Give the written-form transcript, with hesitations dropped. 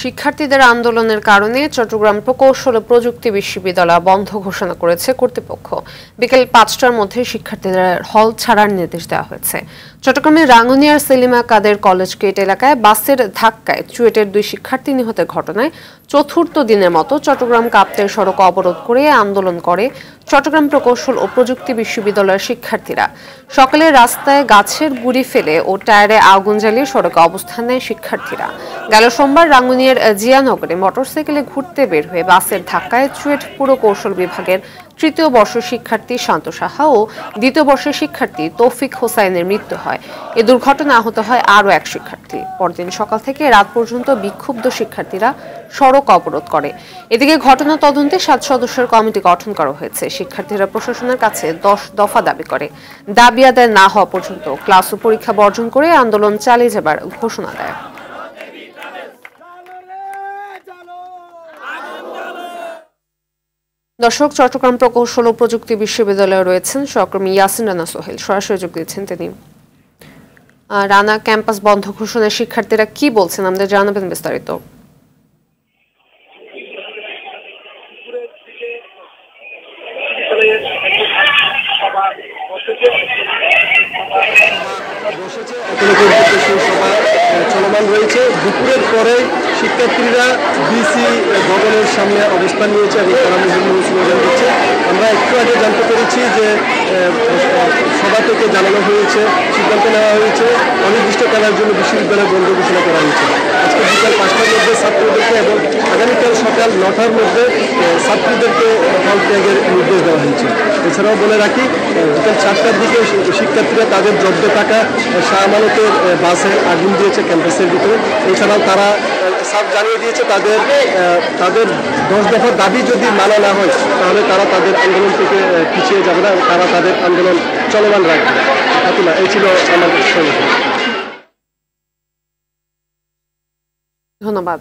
শিক্ষার্থীদের আন্দোলনের কারণে চট্টগ্রাম প্রকৌশল ও প্রযুক্তি বিশ্ববিদ্যালয় বন্ধ ঘোষণা করেছে কর্তৃপক্ষ। বিকেল ৫টার মধ্যে শিক্ষার্থীদের হল ছাড়ার নির্দেশ দেওয়া হয়েছে। চট্টগ্রামের রাঙ্গুনিয়ার সেলিমা কাদের কলেজ গেট এলাকায় বাসের ধাক্কায় চুয়েটের ২ শিক্ষার্থী নিহতের ঘটনায় চতুর্থ দিনের মতো চট্টগ্রাম কাপ্তাই সড়ক অবরোধ করে আন্দোলন করে চট্টগ্রাম প্রকৌশল ও প্রযুক্তি বিশ্ববিদ্যালয়ের শিক্ষার্থীরা। সকালে রাস্তায় গাছের গুঁড়ি ফেলে ও টায়ারে আগুন জ্বালিয়ে সড়কে অবস্থান নেয় শিক্ষার্থীরা। গেল সোমবার রাঙ্গুনিয়ার জিয়ানগরে মোটরসাইকেলে ঘুরতে বের হয়ে বাসের ধাক্কায় চুয়েট পুরকৌশল বিভাগের তৃতীয় বর্ষ শিক্ষার্থী শান্ত সাহা ও দ্বিতীয় বর্ষের শিক্ষার্থী তৌফিক হোসাইনের মৃত্যু হয়। এ দুর্ঘটনায় আহত হয় আরও এক শিক্ষার্থী। পরদিন সকাল থেকে রাত পর্যন্ত বিক্ষুব্ধ শিক্ষার্থীরা সড়ক অবরোধ করে। এদিকে ঘটনা তদন্তে ৭ সদস্যের কমিটি গঠন করা হয়েছে। শিক্ষার্থীরা প্রশাসনের কাছে ১০ দফা দাবি করে। দাবি আদায় না হওয়া পর্যন্ত ক্লাস ও পরীক্ষা বর্জন করে আন্দোলন চালিয়ে যাবার ঘোষণা দেয়। দর্শক, চট্টগ্রাম প্রকৌশল ও প্রযুক্তি বিশ্ববিদ্যালয়ে রয়েছেন সহকর্মী ইয়াসিন রানা সোহেল, সরাসরি যোগ দিচ্ছেন তিনি। রানা ক্যাম্পাস বন্ধ ঘোষণায় শিক্ষার্থীরা কি বলছেন, আমাদের জানাবেন বিস্তারিত। চলমান রয়েছে। দুপুরের পরে শিক্ষার্থীরা ডিসি ভবনের সামনে অবস্থান নিয়েছে এবং তারা বিভিন্ন স্লোগান দিচ্ছে। আমরা একটু আগে জানতে পেরেছি যে সভা থেকে জানানো হয়েছে, সিদ্ধান্ত নেওয়া হয়েছে অনির্দিষ্টকালের জন্য বিশ্ববিদ্যালয় বন্ধ ঘোষণা করা হয়েছে। আজকে বিকাল ৫টার মধ্যে ছাত্রদেরকে এবং আগামীকাল সকাল ৯টার মধ্যে ছাত্রীদেরকে হল ত্যাগের নির্দেশ দেওয়া হয়েছে। এছাড়াও বলে রাখি, বিকাল ৪টার দিকে শিক্ষার্থীরা তাদের জব্দ থাকা শাহ আমানতের বাসে আগুন দিয়েছে ক্যাম্পাসের ভিতরে। এছাড়াও তারা সাফ জানিয়ে দিয়েছে তাদের ১০ দফার দাবি যদি মানা না হয় তাহলে তারা তাদের আন্দোলন থেকে পিছিয়ে যাবে না, তারা তাদের আন্দোলন চলমান রাখবে। এই ছিল আমাদের সঙ্গে। ধন্যবাদ।